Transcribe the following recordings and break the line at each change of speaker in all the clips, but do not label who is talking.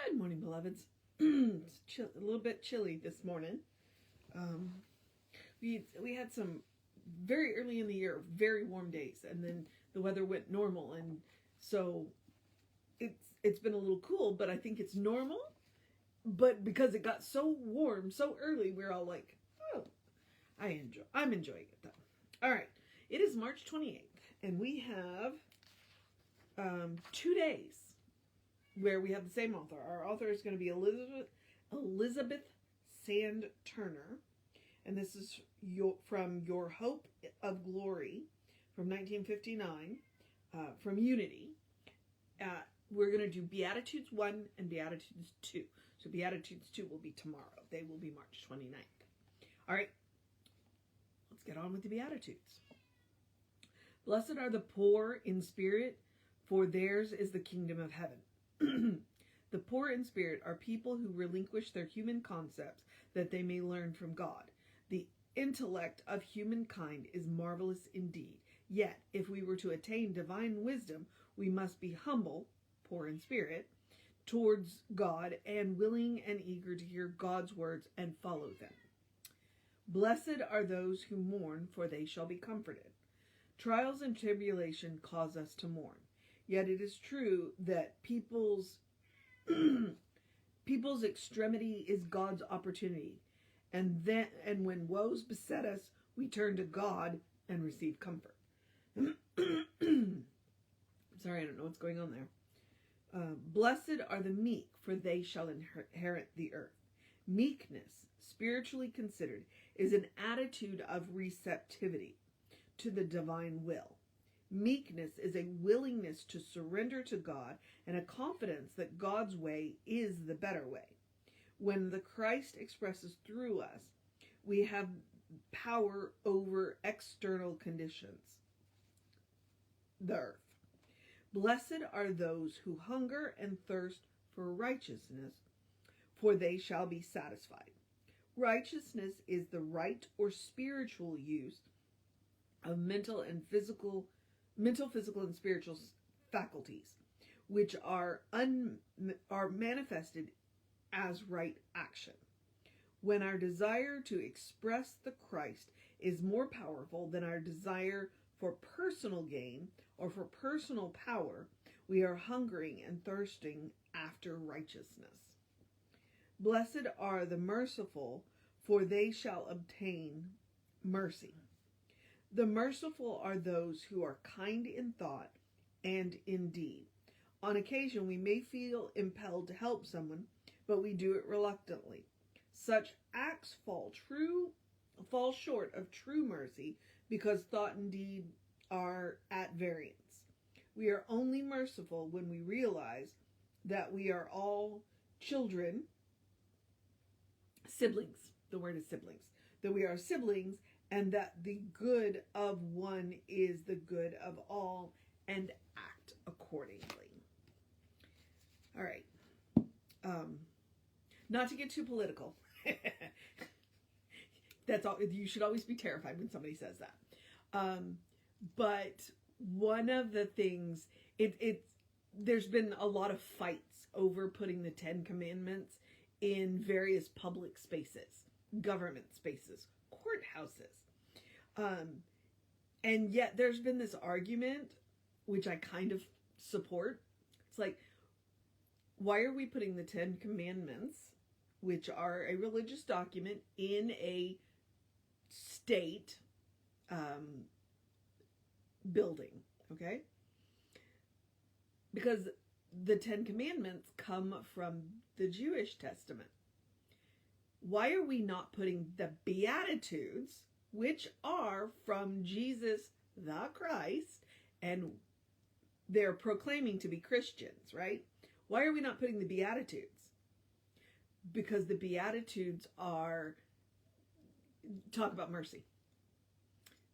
Good morning, beloveds. It's a little bit chilly this morning. We had some very early in the year very warm days, and then the weather went normal, and so it's been a little cool. But I think it's normal. But because it got so warm so early, we're all like, oh, I'm enjoying it though. All right, it is March 28th, and we have 2 days where we have the same author. Our author is going to be Elizabeth Sand Turner, and this is from Your Hope of Glory from 1959, from Unity. We're going to do Beatitudes 1 and Beatitudes 2. So Beatitudes 2 will be tomorrow. They will be March 29th. All right, let's get on with the Beatitudes. Blessed are the poor in spirit, for theirs is the kingdom of heaven. The poor in spirit are people who relinquish their human concepts that they may learn from God. The intellect of humankind is marvelous indeed. Yet, if we were to attain divine wisdom, we must be humble, poor in spirit, towards God, and willing and eager to hear God's words and follow them. Blessed are those who mourn, for they shall be comforted. Trials and tribulation cause us to mourn. Yet it is true that people's extremity is God's opportunity. And when woes beset us, we turn to God and receive comfort. Sorry, I don't know what's going on there. Blessed are the meek, for they shall inherit the earth. Meekness, spiritually considered, is an attitude of receptivity to the divine will. Meekness is a willingness to surrender to God and a confidence that God's way is the better way. When the Christ expresses through us, we have power over external conditions. The earth. Blessed are those who hunger and thirst for righteousness, for they shall be satisfied. Righteousness is the right or spiritual use of mental, physical, and spiritual faculties, which are manifested as right action. When our desire to express the Christ is more powerful than our desire for personal gain or for personal power, we are hungering and thirsting after righteousness. Blessed are the merciful, for they shall obtain mercy. The merciful are those who are kind in thought and in deed. On occasion, we may feel impelled to help someone, but we do it reluctantly. Such acts fall short of true mercy because thought and deed are at variance. We are only merciful when we realize that we are all children, siblings. The word is siblings. That we are siblings, and that the good of one is the good of all, and act accordingly. All right. Not to get too political. That's all. You should always be terrified when somebody says that. But one of the things, there's been a lot of fights over putting the 10 Commandments in various public spaces, government spaces, courthouses. And yet there's been this argument, which I kind of support. It's like, why are we putting the 10 Commandments, which are a religious document, in a state building? Okay? Because the 10 Commandments come from the Jewish Testament. Why are we not putting the Beatitudes, which are from Jesus the Christ, and they're proclaiming to be Christians, right? Why are we not putting the Beatitudes? Because the Beatitudes talk about mercy.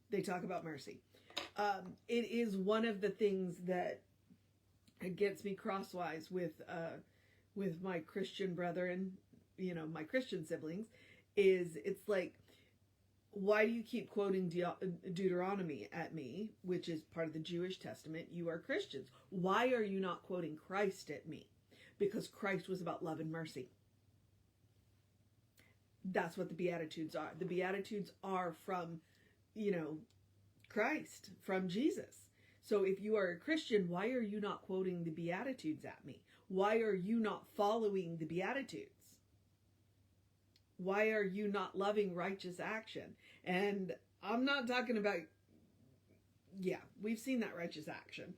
They talk about mercy. It is one of the things that gets me crosswise with my Christian brethren, my Christian siblings, it's like, why do you keep quoting Deuteronomy at me, which is part of the Jewish Testament? You are Christians. Why are you not quoting Christ at me? because Christ was about love and mercy. That's what the Beatitudes are. The Beatitudes are from, Christ, from Jesus. So if you are a Christian, why are you not quoting the Beatitudes at me? Why are you not following the Beatitudes? Why are you not loving righteous action? And I'm not talking about, we've seen that righteous action,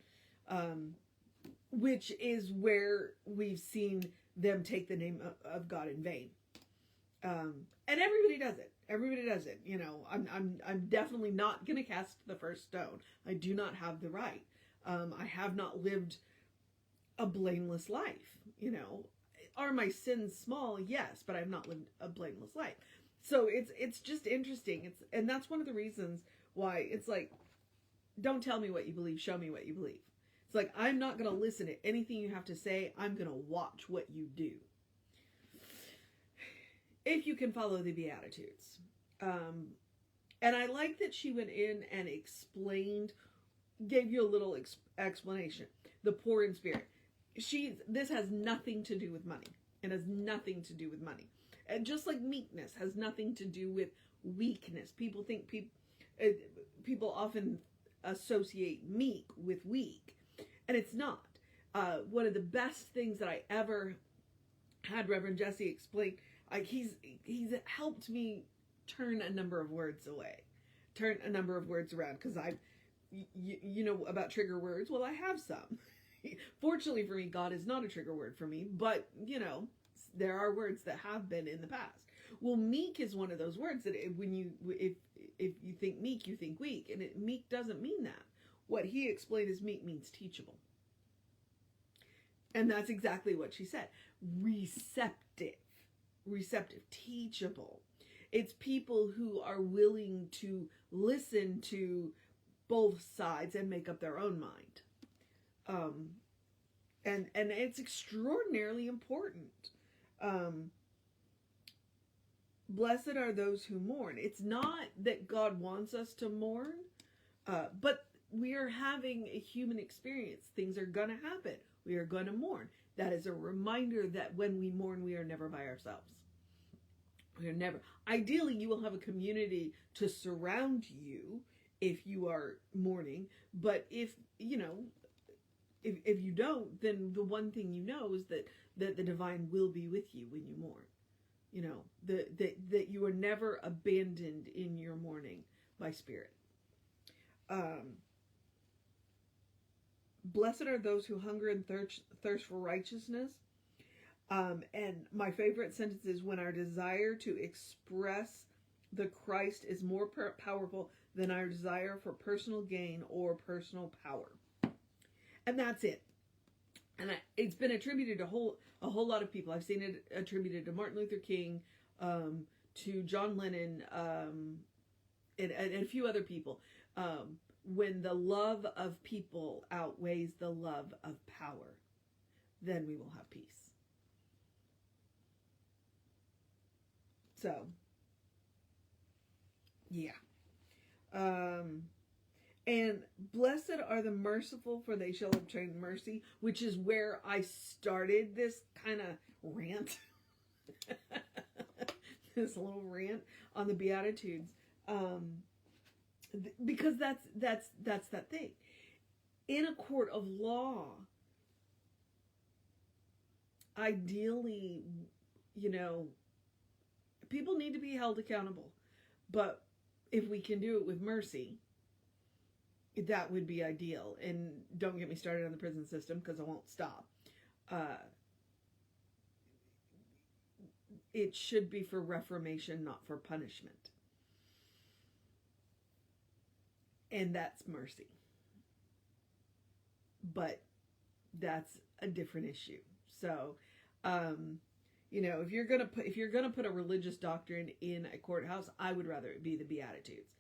which is where we've seen them take the name of God in vain. And everybody does it. Everybody does it. I'm definitely not going to cast the first stone. I do not have the right. I have not lived a blameless life. Are my sins small? Yes, but I've not lived a blameless life. So it's just interesting. And that's one of the reasons why it's like, don't tell me what you believe. Show me what you believe. It's like, I'm not going to listen to anything you have to say. I'm going to watch what you do. If you can follow the Beatitudes. And I like that she went in and gave you a little explanation. The poor in spirit. This has nothing to do with money. It has nothing to do with money. And just like meekness has nothing to do with weakness. People think people often associate meek with weak. And it's not. One of the best things that I ever had Reverend Jesse explain, he's helped me turn a number of words around, because you know about trigger words. Well, I have some. Fortunately for me, God is not a trigger word for me, but there are words that have been in the past. Well, meek is one of those words that if you think meek, you think weak, and meek doesn't mean that. What he explained is meek means teachable. And that's exactly what she said. Receptive, teachable. It's people who are willing to listen to both sides and make up their own mind. And it's extraordinarily important. Blessed are those who mourn. It's not that God wants us to mourn, but we are having a human experience. Things are going to happen. We are going to mourn. That is a reminder that when we mourn, we are never by ourselves. We are never. Ideally, you will have a community to surround you if you are mourning. But if you don't, then the one thing you know is that the divine will be with you when you mourn. That you are never abandoned in your mourning by spirit. Blessed are those who hunger and thirst for righteousness. And my favorite sentence is, when our desire to express the Christ is more powerful than our desire for personal gain or personal power. And that's it. And it's been attributed to a whole lot of people. I've seen it attributed to Martin Luther King, to John Lennon, and a few other people. When the love of people outweighs the love of power, then we will have peace. So, yeah. And blessed are the merciful, for they shall obtain mercy, which is where I started this kind of rant. This little rant on the Beatitudes. Because that's that thing. In a court of law, ideally, people need to be held accountable. But if we can do it with mercy, that would be ideal. And don't get me started on the prison system, because I won't stop. It should be for reformation, not for punishment. And that's mercy. But that's a different issue. So, if you're gonna put a religious doctrine in a courthouse, I would rather it be the Beatitudes.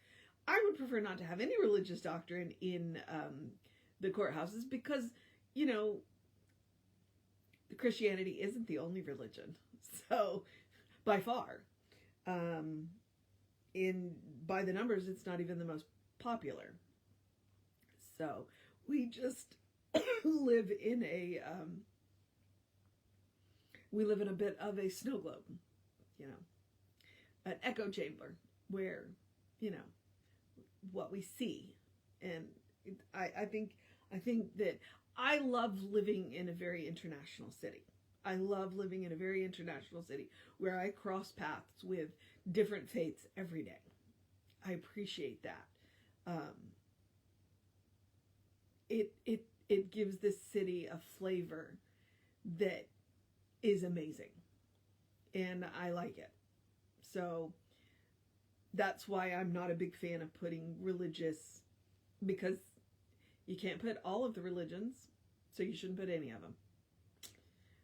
I would prefer not to have any religious doctrine in the courthouses, because the Christianity isn't the only religion. So, by far, by the numbers, it's not even the most popular. So we just live in we live in a bit of a snow globe, you know, an echo chamber where, you know, what we see. And I think that I love living in a very international city. I love living in a very international city where I cross paths with different faiths every day. I appreciate that. It gives this city a flavor that is amazing, and I like it. So that's why I'm not a big fan of putting religious, because you can't put all of the religions, so you shouldn't put any of them.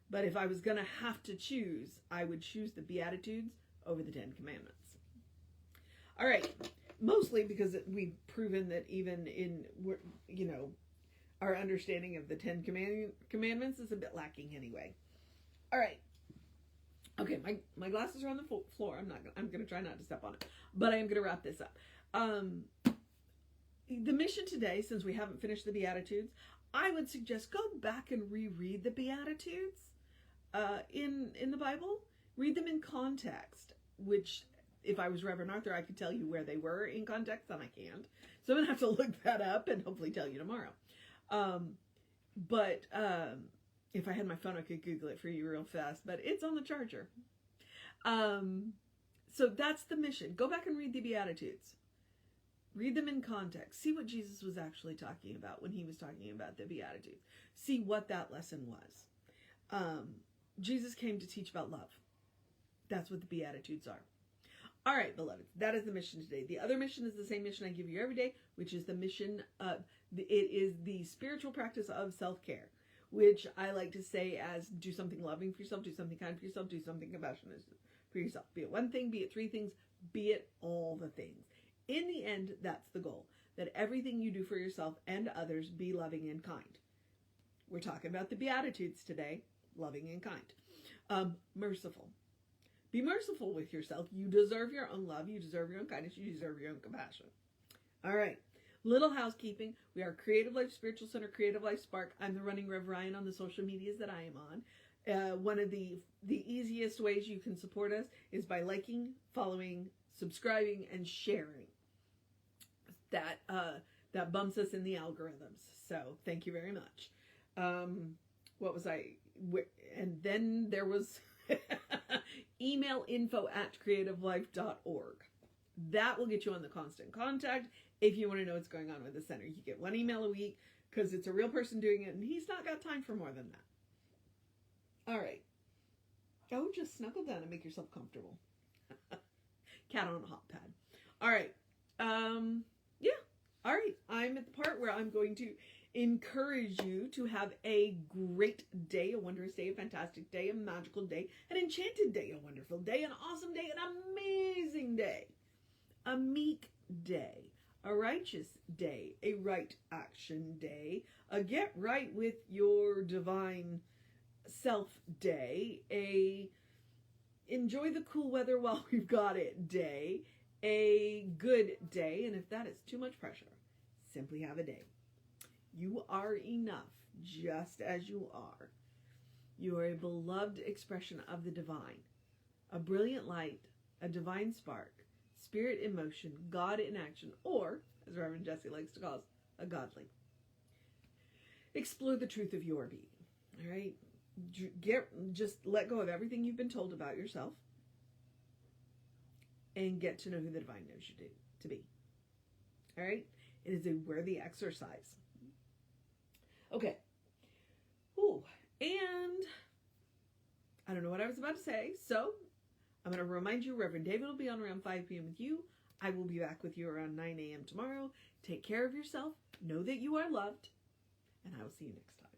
But if I was going to have to choose, I would choose the Beatitudes over the Ten Commandments. All right. Mostly because we've proven that even in, you know, our understanding of the Ten Commandments is a bit lacking anyway. All right. Okay, my glasses are on the floor. I'm going to try not to step on it. But I am going to wrap this up. The mission today, since we haven't finished the Beatitudes, I would suggest go back and reread the Beatitudes in the Bible. Read them in context, which, if I was Reverend Arthur, I could tell you where they were in context, and I can't. So I'm going to have to look that up and hopefully tell you tomorrow. But if I had my phone, I could Google it for you real fast, but it's on the charger. So that's the mission. Go back and read the Beatitudes. Read them in context. See what Jesus was actually talking about when he was talking about the Beatitudes. See what that lesson was. Jesus came to teach about love. That's what the Beatitudes are. All right, beloved, that is the mission today. The other mission is the same mission I give you every day, which is the mission of, it is the spiritual practice of self-care, which I like to say as do something loving for yourself, do something kind for yourself, do something compassionate for yourself. Be it one thing, be it three things, be it all the things. In the end, that's the goal, that everything you do for yourself and others be loving and kind. We're talking about the Beatitudes today, loving and kind. Merciful. Be merciful with yourself. You deserve your own love. You deserve your own kindness. You deserve your own compassion. All right. Little housekeeping. We are Creative Life Spiritual Center, Creative Life Spark. I'm the running Rev Ryan on the social medias that I am on. One of the easiest ways you can support us is by liking, following, subscribing, and sharing. That bumps us in the algorithms. So thank you very much. What was I? And then there was email info@creativelife.org. That will get you on the constant contact if you want to know what's going on with the center. You get one email a week because it's a real person doing it, and he's not got time for more than that. All right. Oh, just snuggle down and make yourself comfortable. Cat on a hot pad. All right. Yeah. All right. I'm at the part where I'm going to encourage you to have a great day, a wondrous day, a fantastic day, a magical day, an enchanted day, a wonderful day, an awesome day, an amazing day, a meek day, a righteous day, a right action day, a get right with your divine self day, a enjoy the cool weather while we've got it day, a good day, and if that is too much pressure, simply have a day. You are enough just as you are. You are a beloved expression of the divine, a brilliant light, a divine spark, spirit in motion, God in action, or, as Reverend Jesse likes to call us, a godly. Explore the truth of your being, all right? Just let go of everything you've been told about yourself and get to know who the divine knows you to be, all right? It is a worthy exercise. Okay. Ooh, and I don't know what I was about to say, so I'm going to remind you, Reverend David will be on around 5 p.m. with you. I will be back with you around 9 a.m. tomorrow. Take care of yourself. Know that you are loved, and I will see you next time.